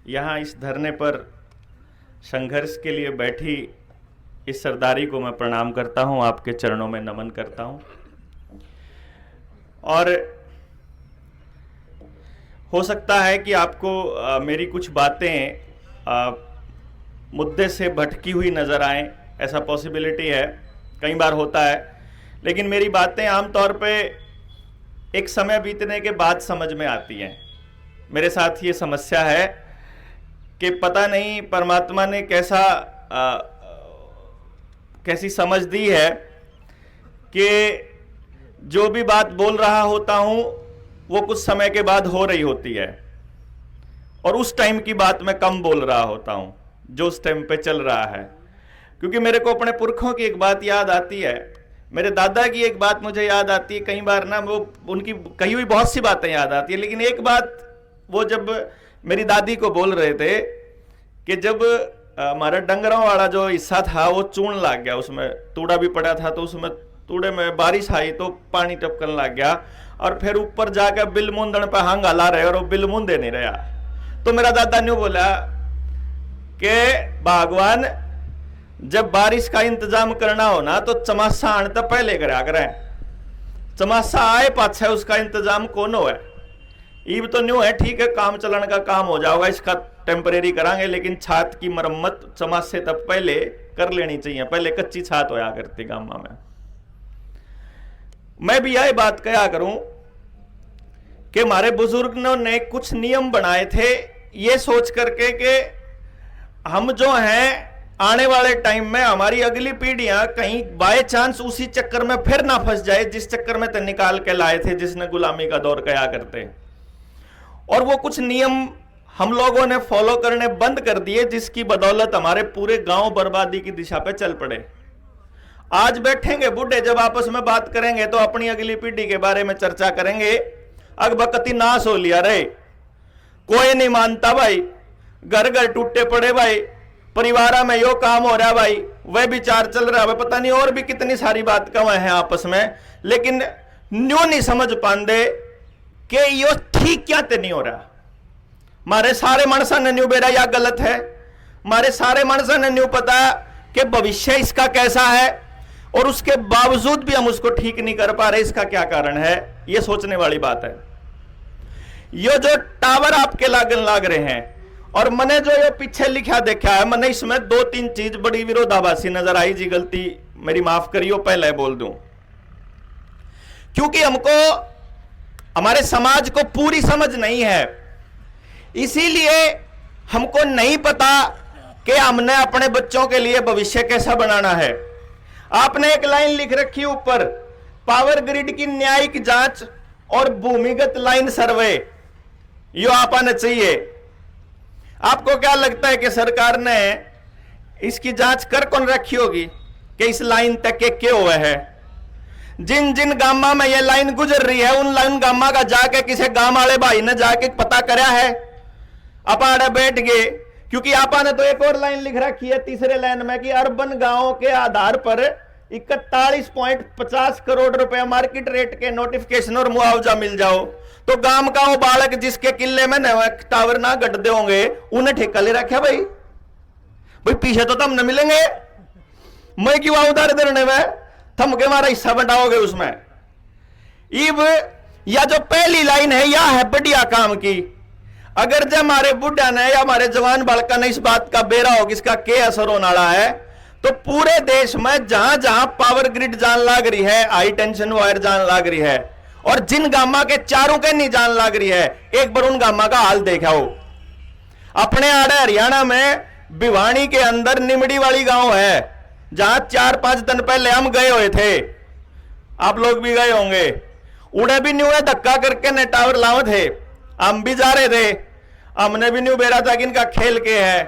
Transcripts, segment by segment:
यहाँ इस धरने पर संघर्ष के लिए बैठी इस सरदारी को मैं प्रणाम करता हूँ, आपके चरणों में नमन करता हूँ। और हो सकता है कि आपको मेरी कुछ बातें मुद्दे से भटकी हुई नज़र आएं, ऐसा पॉसिबिलिटी है, कई बार होता है। लेकिन मेरी बातें आमतौर पे एक समय बीतने के बाद समझ में आती हैं। मेरे साथ ये समस्या है कि पता नहीं परमात्मा ने कैसी समझ दी है कि जो भी बात बोल रहा होता हूँ वो कुछ समय के बाद हो रही होती है, और उस टाइम की बात मैं कम बोल रहा होता हूँ जो उस टाइम पे चल रहा है। क्योंकि मेरे को अपने पुरखों की एक बात याद आती है, मेरे दादा की एक बात मुझे याद आती है। कई बार ना वो उनकी कही हुई बहुत सी बातें याद आती है, लेकिन एक बात वो जब मेरी दादी को बोल रहे थे कि जब हमारा डंगरों वाला जो हिस्सा था वो चूर्ण लग गया, उसमें तूड़ा भी पड़ा था, तो उसमें तूड़े में बारिश आई तो पानी टपकन लग गया, और फिर ऊपर जाकर बिल मुंदन पे हांगा ला रहे और वो बिल मुंदे नहीं रहा। तो मेरा दादा ने बोला कि भगवान जब बारिश का इंतजाम करना हो ना तो चमासा आने तो पहले करा करें, चमासा आए पाछे उसका इंतजाम कौन हो है। ईब तो न्यू है, ठीक है, काम चलन का काम हो जाएगा, इसका टेम्परेरी करांगे, लेकिन छात की मरम्मत चमासे तब पहले कर लेनी चाहिए। पहले कच्ची छात होया करती गामा में। मैं भी यही बात कहा करूं कि हमारे बुजुर्गों ने कुछ नियम बनाए थे ये सोच करके कि हम जो हैं आने वाले टाइम में हमारी अगली पीढ़ियां कहीं बाय चांस उसी चक्कर में फिर ना फंस जाए जिस चक्कर में तो निकाल के लाए थे, जिसने गुलामी का दौर कया करते। और वो कुछ नियम हम लोगों ने फॉलो करने बंद कर दिए, जिसकी बदौलत हमारे पूरे गांव बर्बादी की दिशा पे चल पड़े। आज बैठेंगे बूढ़े जब आपस में बात करेंगे तो अपनी अगली पीढ़ी के बारे में चर्चा करेंगे, अगबकती नाश हो लिया रे, कोई नहीं मानता भाई, घर घर टूटे पड़े भाई, परिवार में यो काम हो रहा भाई, वह विचार चल रहा है, पता नहीं और भी कितनी सारी बात कह हैं आपस में। लेकिन न्यू नहीं समझ पाते कि यो ठीक क्या ते नहीं हो रहा। मारे सारे मानसा ने न्यू बेरा या गलत है, मारे सारे मानसा ने न्यू पता कि भविष्य इसका कैसा है, और उसके बावजूद भी हम उसको ठीक नहीं कर पा रहे। इसका क्या कारण है, ये सोचने वाली बात है। ये जो टावर आपके लागन लाग रहे हैं, और मैंने जो ये पीछे लिखा देखा है, मैंने इसमें दो तीन चीज बड़ी विरोधाभासी नजर आई जी, गलती मेरी माफ करियो पहले बोल दूं। क्योंकि हमको हमारे समाज को पूरी समझ नहीं है, इसीलिए हमको नहीं पता कि हमने अपने बच्चों के लिए भविष्य कैसा बनाना है। आपने एक लाइन लिख रखी ऊपर, पावर ग्रिड की न्यायिक जांच और भूमिगत लाइन सर्वे, यो आपाना चाहिए। आपको क्या लगता है कि सरकार ने इसकी जांच कर कौन रखी होगी कि इस लाइन तक के क्या हुआ है? जिन जिन गामा में ये लाइन गुजर रही है उन लाइन गामा का जाके किसी गांव वाले भाई ने जाके पता करा है? आप बैठ गए, क्योंकि आपा ने तो एक और लाइन लिख रखी है तीसरे लाइन में कि अर्बन गांवों के आधार पर 41.50 करोड़ रुपए मार्केट रेट के नोटिफिकेशन और मुआवजा मिल जाओ। तो गांव का वो बालक जिसके किले में टावर ना गट दे होंगे उन्हें ठेका ले रखा भाई पीछे तो तम न मिलेंगे, मैं क्यों उधार देने में, थम के हमारा हिस्सा बंटाओगे उसमें। इब या जो पहली लाइन है या है बढ़िया काम की, अगर जब हमारे बुढ़ा ने या हमारे जवान बालका ने इस बात का बेरा हो कि इसका क्या असर होने वाला है, तो पूरे देश में जहां जहां पावर ग्रिड जान लाग रही है, हाई टेंशन वायर जान लाग रही है, और जिन गामा के चारों के नहीं जान लाग रही है, एक बार उन गामा का हाल देखा हो। अपने आड़े हरियाणा में भिवानी के अंदर निमड़ी वाली गांव है, जहां 4-5 दिन पहले हम गए हुए थे, आप लोग भी गए होंगे। उड़े भी न्यू धक्का करके ने टावर लाओ थे, हम भी जा रहे थे, हमने भी न्यू बेरा था कि इनका खेल के है,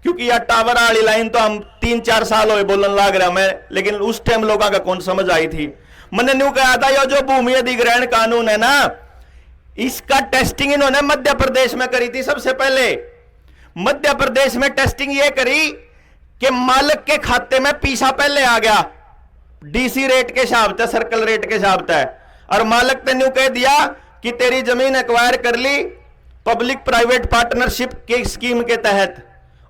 क्योंकि यह टावर वाली लाइन तो हम 3-4 साल हो बोलन लाग रहा मैं, लेकिन उस टाइम लोगों का कौन समझ आई थी। मैंने न्यू कहा था ये जो भूमि अधिग्रहण कानून है ना, इसका टेस्टिंग इन्होंने मध्य प्रदेश में करी थी। सबसे पहले मध्य प्रदेश में टेस्टिंग ये करी कि मालिक के खाते में पैसा पहले आ गया, डीसी रेट के हिसाब से, सर्कल रेट के हिसाब से, और मालिक ने न्यू कह दिया कि तेरी जमीन एक्वायर कर ली, पब्लिक प्राइवेट पार्टनरशिप के स्कीम के तहत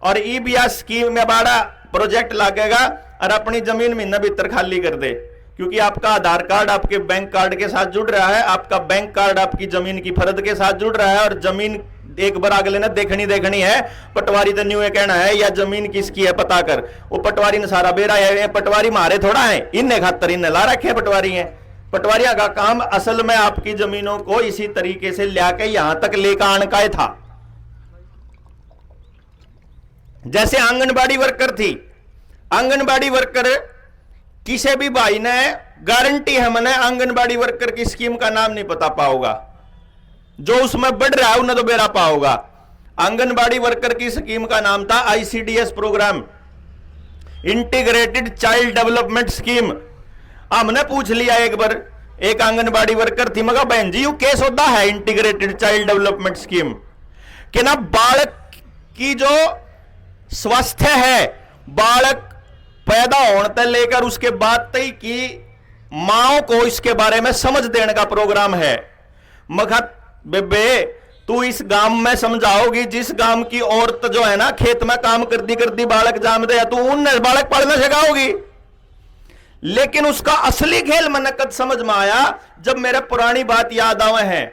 और ईबीआर स्कीम में बड़ा प्रोजेक्ट लागेगा और अपनी जमीन महीना भीतर खाली कर दे, क्योंकि आपका आधार कार्ड आपके बैंक कार्ड के साथ जुड़ रहा है, आपका बैंक कार्ड आपकी जमीन की फर्द के साथ जुड़ रहा है, और जमीन एक बार अगले ने देखनी है। पटवारी तो न्यू कहना है या जमीन किसकी है पता कर, वो पटवारी ने सारा बेरा है। पटवारी मारे थोड़ा है, इन्हें खातर इन्हें ला रखे पटवारी हैं। पटवारियों का काम असल में आपकी जमीनों को इसी तरीके से लाके यहां तक लेकर आने का था। जैसे आंगनबाड़ी वर्कर थी, आंगनबाड़ी वर्कर किसी भी भाई ने गारंटी है मैंने आंगनबाड़ी वर्कर की स्कीम का नाम नहीं पता पाओगा, जो उसमें बढ़ रहा है उन्हें तो बेरा पाओगा। आंगनबाड़ी वर्कर की स्कीम का नाम था ICDS program, integrated child development scheme. हमने पूछ लिया एक बार, एक आंगनबाड़ी वर्कर थी, मगर बहन जी यू केस होता है इंटीग्रेटेड चाइल्ड डेवलपमेंट स्कीम कि ना बालक की जो स्वास्थ्य है, बालक पैदा होने तक लेकर उसके बाद तक की माओ को इसके बारे में समझ देने का प्रोग्राम है। मगर बेबे तू इस गांव में समझाओगी, जिस गांव की औरत जो है ना खेत में काम करती करती बालक जाम दे, तू उन बालक पढ़ना सिखाओगी। लेकिन उसका असली खेल मैंने कद समझ में आया जब मेरे पुरानी बात याद आवे है।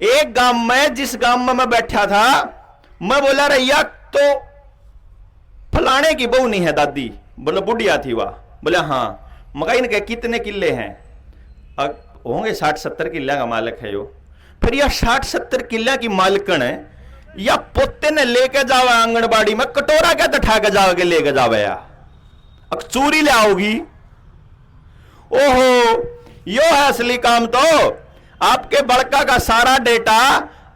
एक गांव में, जिस गांव में मैं बैठा था, मैं बोला रैया तो फलाने की बहू नहीं है दादी, बोले बुढ़िया थी वह, बोले हाँ। मगर इनके कितने किले हैं? होंगे 60-70 किले का मालिक है यो। फिर यह 60-70 किले की मालिकन है या पोते ने लेके जावे आंगनबाड़ी में, कटोरा क्या तठा के जाओगे लेके जावे या अब चूरी ले आओगी। ओहो यो है असली काम तो। आपके बड़का का सारा डेटा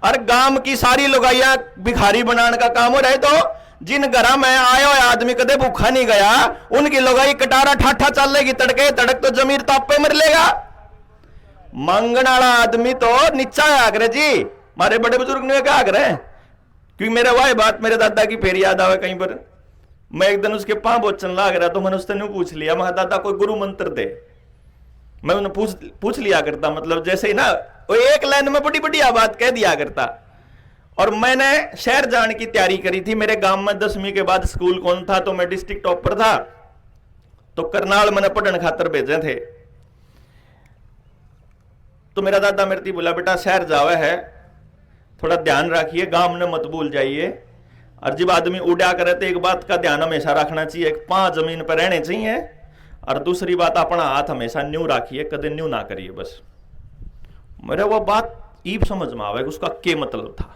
और गांव की सारी लुगाइयां भिखारी बनाने का काम हो रहे, तो जिन घर में आयो आदमी कदे भूखा नहीं गया, उनकी लुगाई कटारा ठाठा चलेगी तड़के तड़क, तो जमीर तापे मर लेगा। मांगने वाला आदमी तो नीचा आगरे जी, मारे बड़े बुजुर्ग ने क्या आगरे, क्योंकि मेरे वही बात मेरे दादा की फिर याद आवे। कहीं पर मैं एक दिन उसके पांव बोचन लाग रहा, तो मैंने उससे नहीं पूछ लिया, मैं दादा कोई गुरु मंत्र दे। मैं उन्हें पूछ लिया करता, मतलब जैसे ही ना वो एक लाइन में बड़ी बड़ी बात कह दिया करता। और मैंने शहर जाने की तैयारी करी थी। मेरे गांव में 10वीं के बाद स्कूल कौन था, तो मैं डिस्ट्रिक्ट टॉपर था, तो करनाल मैंने पढ़ने खातर भेजे थे। तो मेरा दादा मेरे थी बोला, बेटा शहर जावे है, थोड़ा ध्यान रखिए, गांव में मत भूल जाइए। और जब आदमी उड़ा करे तो एक बात का ध्यान हमेशा रखना चाहिए, एक पांव जमीन पर रहने चाहिए, और दूसरी बात अपना हाथ हमेशा न्यू रखिए, कदे न्यू ना करिए। बस मेरे वो बात ईब समझ में आवे उसका क्या मतलब था,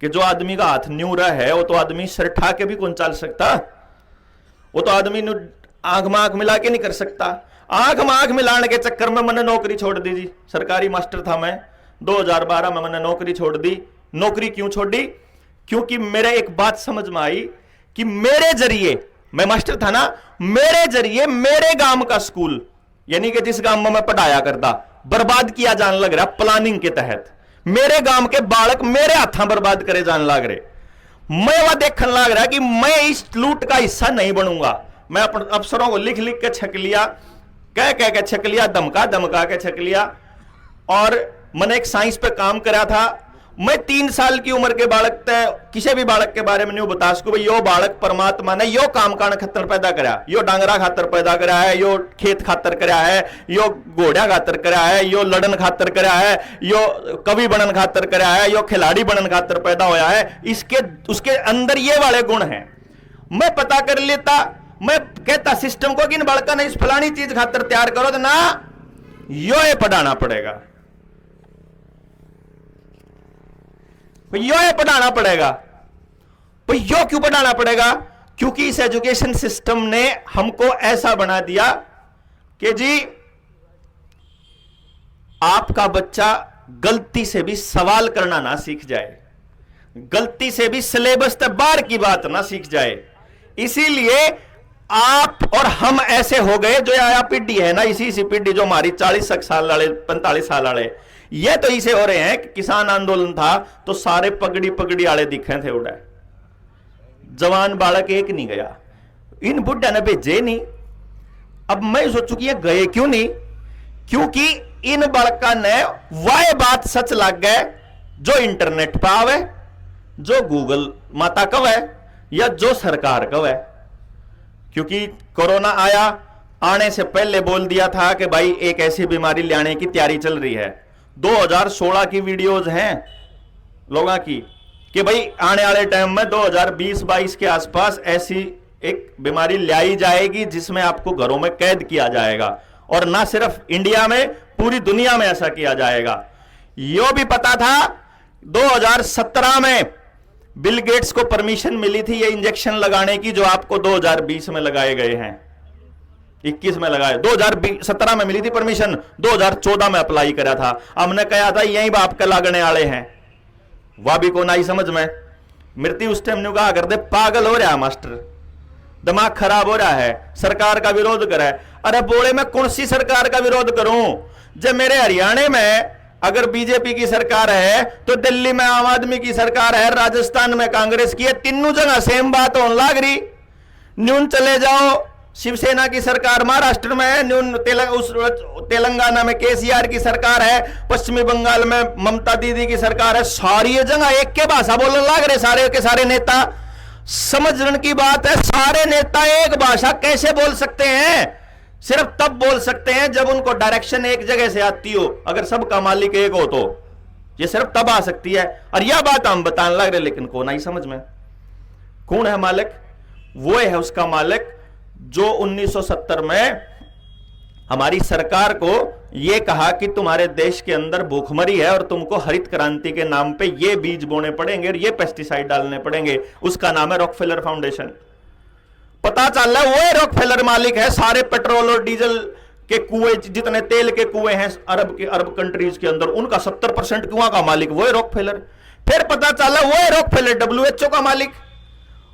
कि जो आदमी का हाथ न्यू रहा है वो तो आदमी सिर ठा के भी कौन चल सकता, वो तो आदमी आंख में आंख मिला के नहीं कर सकता। आंख में आंख मिलाने के चक्कर में मैंने नौकरी छोड़ दी जी। सरकारी मास्टर था मैं, 2012 में मैंने नौकरी छोड़ दी। नौकरी क्यों छोड़ी? क्योंकि मेरे एक बात समझ में आई कि मेरे जरिए, मैं मास्टर था ना, मेरे जरिए मेरे गांव का स्कूल, यानी कि जिस गांव में मैं पढ़ाया करता, बर्बाद किया जाने लग रहा प्लानिंग के तहत। मेरे गांव के बालक मेरे हाथों बर्बाद करे जाने लग रहे। मैं वह देखने लग रहा कि मैं इस लूट का हिस्सा नहीं बनूंगा। मैं अपने अफसरों को लिख लिख के छक लिया, कह कह के छक लिया, धमका धमका के छक लिया। और मैंने एक साइंस पे काम करा था। मैं 3 साल की उम्र के बालक तय किसी भी बालक के बारे में नहीं बता सकूं भाई यो बालक परमात्मा ने यो काम कान खातर पैदा करा, यो डांगरा खातर पैदा करा है, यो खेत खातर करा है, यो घोड़ा खातर करा है, यो लड़न खातर करा है, यो कवि बनन खातर करा है, यो खिलाड़ी बनन खातर पैदा होया है। इसके उसके अंदर ये वाले गुण हैं। मैं पता कर लेता, मैं कहता सिस्टम को कि इन बालका ने इस फलानी चीज खातर तैयार करो, तो ना यो ये पढ़ाना पड़ेगा, यो ये पढ़ाना पड़ेगा। भाई यो क्यों पढ़ाना पड़ेगा? क्योंकि इस एजुकेशन सिस्टम ने हमको ऐसा बना दिया कि जी आपका बच्चा गलती से भी सवाल करना ना सीख जाए, गलती से भी सिलेबस तक बाहर की बात ना सीख जाए। इसीलिए आप और हम ऐसे हो गए, जो आया पीढ़ी है ना, इसी पीढ़ी जो हमारी 40 साल वाले 45 साल वाले, ये तो इसे हो रहे हैं कि किसान आंदोलन था तो सारे पगड़ी पगड़ी वाले दिखे थे, उड़ा जवान बालक एक नहीं गया। इन बुढ़ा ने भेजे नहीं। अब मैं सोचू कि ये गए क्यों नहीं? क्योंकि इन बालका ने वह बात सच लग गए जो इंटरनेट पे आवे, जो गूगल माता कव है या जो सरकार कव है। क्योंकि कोरोना आया, आने से पहले बोल दिया था कि भाई एक ऐसी बीमारी लाने की तैयारी चल रही है। 2016 की वीडियोज हैं लोगों की कि भाई आने वाले टाइम में 2020-22 के आसपास ऐसी एक बीमारी लाई जाएगी जिसमें आपको घरों में कैद किया जाएगा, और ना सिर्फ इंडिया में, पूरी दुनिया में ऐसा किया जाएगा। यह भी पता था 2017 में बिल गेट्स को परमिशन मिली थी ये इंजेक्शन लगाने की, जो आपको 2020 में लगाए गए हैं, 21 में लगाए, 2017 में मिली थी परमिशन, 2014 में अप्लाई करा था। हमने कहा था यही बाप के लागने वाले हैं, वह भी को नहीं समझ में। मृत्यु उस टाइम ने कहा कर दे पागल हो रहा है मास्टर, दिमाग खराब हो रहा है, सरकार का विरोध करे। अरे बोले मैं कौन सी सरकार का विरोध करूं? जब मेरे हरियाणा में अगर बीजेपी की सरकार है तो दिल्ली में आम आदमी की सरकार है, राजस्थान में कांग्रेस की है, तीनों जगह सेम बात होने लग रही। न्यून चले जाओ, शिवसेना की सरकार महाराष्ट्र में है, न्यून तेलंगाना में केसीआर की सरकार है, पश्चिमी बंगाल में ममता दीदी की सरकार है, सारी जगह एक के भाषा बोलने लग रहे सारे के सारे नेता। समझने की बात है, सारे नेता एक भाषा कैसे बोल सकते हैं? सिर्फ तब बोल सकते हैं जब उनको डायरेक्शन एक जगह से आती हो, अगर सबका मालिक एक हो तो ये सिर्फ तब आ सकती है। और यह बात हम बताने लग रहे, लेकिन कौन आई समझ में? कौन है मालिक? वो है उसका मालिक जो 1970 में हमारी सरकार को यह कहा कि तुम्हारे देश के अंदर भूखमरी है और तुमको हरित क्रांति के नाम पे ये बीज बोने पड़ेंगे और ये पेस्टिसाइड डालने पड़ेंगे। उसका नाम है रॉकफेलर फाउंडेशन। पता चल रहा है वो रॉकफेलर मालिक है सारे पेट्रोल और डीजल के कुएं, जितने तेल के कुएं हैं अरब कंट्रीज के अंदर, उनका 70% कुआं का मालिक वो है रॉकफेलर। फिर पता चला वो है रॉकफेलर WHO का मालिक,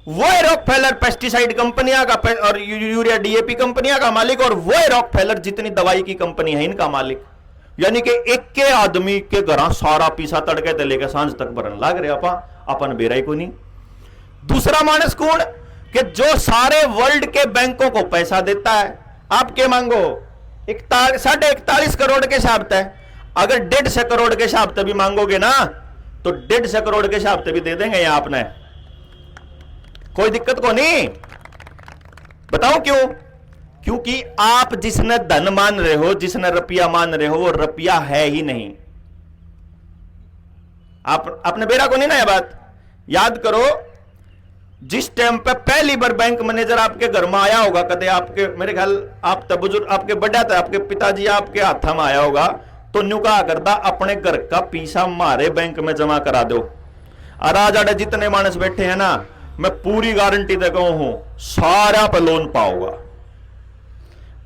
वो है रॉकफेलर पेस्टिसाइड कंपनियां का और यूरिया DAP कंपनियां का मालिक, और वो है रॉकफेलर जितनी दवाई की कंपनी है इनका मालिक। यानी कि एक के आदमी के घर सारा पीसा तड़के ते लेकर सांझ तक भरन लाग रहे अपन बेराई को नहीं। दूसरा मानस कौन? कि जो सारे वर्ल्ड के बैंकों को पैसा देता है। आप क्या मांगो? 41.5 करोड़ के हिसाब से, अगर 150 करोड़ के हिसाब से भी मांगोगे ना तो 150 करोड़ के हिसाब से भी दे देंगे यहां आपने, कोई दिक्कत को नहीं। बताओ क्यों? क्योंकि आप जिसने धन मान रहे हो, जिसने रुपया मान रहे हो, वो रुपया है ही नहीं। आपने बेरा को नहीं ना यह बात याद करो। जिस टाइम पे पहली बार बैंक मैनेजर आपके घर में आया होगा, कदे आपके, मेरे ख्याल आप तब बुजुर्ग, आपके बड़ा था, आपके पिताजी आपके हाथ में आया होगा तो न्यू कहा करता अपने घर का पैसा हमारे बैंक में जमा करा दो। और आज आड़े जितने मानस बैठे हैं ना, मैं पूरी गारंटी दे कहूं हूं सारा पे लोन पाओगा।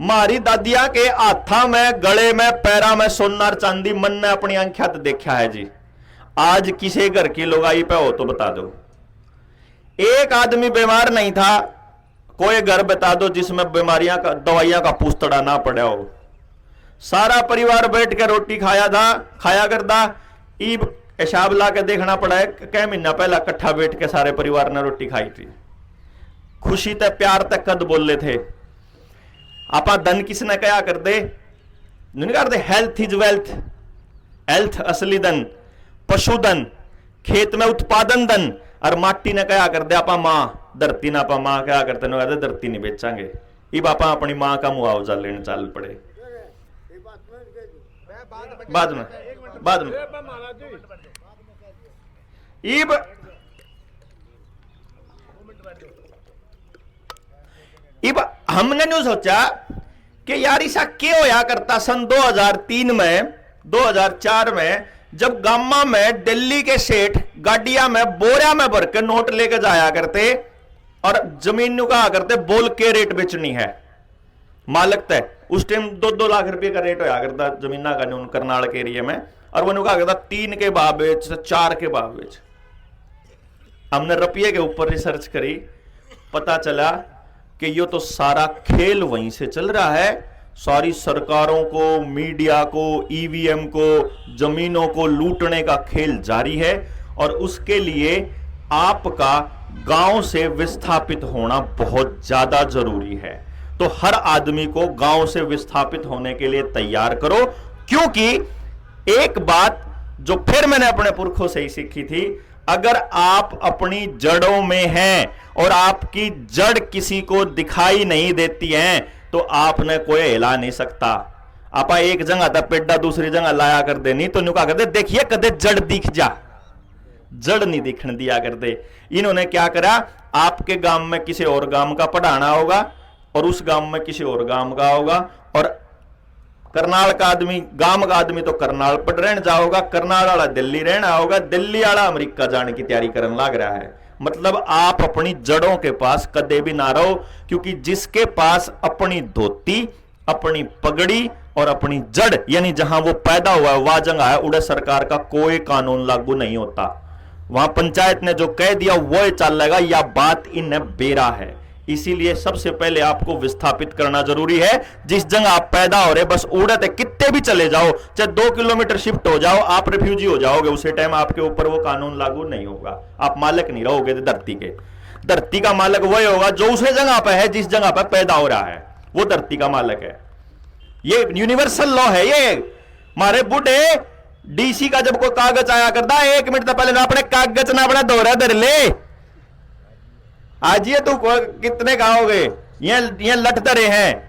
मारी दादिया के हाथा में, गले में, पैरा में सोनार चांदी मन ने अपनी आंखियां देखा है जी। आज किसी घर की लोगाई पे हो तो बता दो, एक आदमी बीमार नहीं था, कोई घर बता दो जिसमें बीमारियां का, दवाइयां का पूछतड़ा ना पड़ा हो। सारा परिवार बैठ के रोटी खाया करता। ईब हिसाब ला के देखना पड़ा है कई महीना पहला इकट्ठा बैठ के सारे परिवार ने रोटी खाई थी। खुशी ते प्यार तक कद बोले थे। आपा धन किसने क्या कर दे? नहीं कर दे। हेल्थ इज वेल्थ, हेल्थ असली धन, पशुधन, खेत में उत्पादन धन, और माटी ने क्या कर दे आपा मां, धरती ना आपा मां क्या करते न कहते धरती नहीं बेचांगे। ये बापा अपनी मां का मुआवजा लेने चल पड़े। बाद में इब हमने न्यू सोचा कि यार ऐसा क्यों होया करता। सन 2003 में, 2004 में जब गामा में दिल्ली के सेठ गाड़िया में बोरिया में भर के नोट लेके जाया करते और जमीन कहा करते बोल के रेट बेचनी है मालिक तय। उस टाइम 2-2 लाख रुपए का रेट होया करता जमीना का न्यून करनाल के एरिया में, और वो कहा करता 3 के भाव बेच, 4 के भाव बेच। हमने रुपये के ऊपर रिसर्च करी, पता चला कि ये तो सारा खेल वहीं से चल रहा है। सारी सरकारों को, मीडिया को, ईवीएम को, जमीनों को लूटने का खेल जारी है, और उसके लिए आपका गांव से विस्थापित होना बहुत ज्यादा जरूरी है। तो हर आदमी को गांव से विस्थापित होने के लिए तैयार करो, क्योंकि एक बात जो फिर मैंने अपने पुरखों से ही सीखी थी, अगर आप अपनी जड़ों में हैं और आपकी जड़ किसी को दिखाई नहीं देती है तो आपने कोई हिला नहीं सकता। आप एक जगह था पेड्डा दूसरी जगह लाया कर दे, नहीं तो नुका कर दे, देखिए कदे जड़ दिख जा, जड़ नहीं दिखने दिया कर दे। इन्होंने क्या करा, आपके गांव में किसी और गांव का पढ़ाना होगा और उस गांव में किसी और गांव का होगा, और करनाल का आदमी, गांव का आदमी तो करनाल पर रहने जाओगा, करनाल वाला दिल्ली रहना होगा, दिल्ली वाला अमेरिका जाने की तैयारी करने लग रहा है। मतलब आप अपनी जड़ों के पास कदे भी ना रहो, क्योंकि जिसके पास अपनी धोती, अपनी पगड़ी और अपनी जड़ यानी जहां वो पैदा हुआ है वह जगह है, उड़े सरकार का कोई कानून लागू नहीं होता। वहां पंचायत ने जो कह दिया वो चलेगा, या बात इन बेरा है। इसीलिए सबसे पहले आपको विस्थापित करना जरूरी है। जिस जगह आप पैदा हो रहे, बस उड़ते कितने भी चले जाओ, चाहे 2 किलोमीटर शिफ्ट हो जाओ, आप रिफ्यूजी हो जाओगे, उसी टाइम आपके ऊपर वो कानून लागू नहीं होगा। आप मालिक नहीं रहोगे धरती के। धरती का मालिक वही होगा जो उस जगह पर है, जिस जगह पर पैदा हो रहा है, वो धरती का मालिक है। ये यूनिवर्सल लॉ है। ये हमारे बूढ़े डीसी का जब कोई कागज आया करता, 1 मिनट पहले ना अपने कागज ना अपना दोहरा धर ले, आज ये तू कितने गाओगे, ये लट धरे हैं।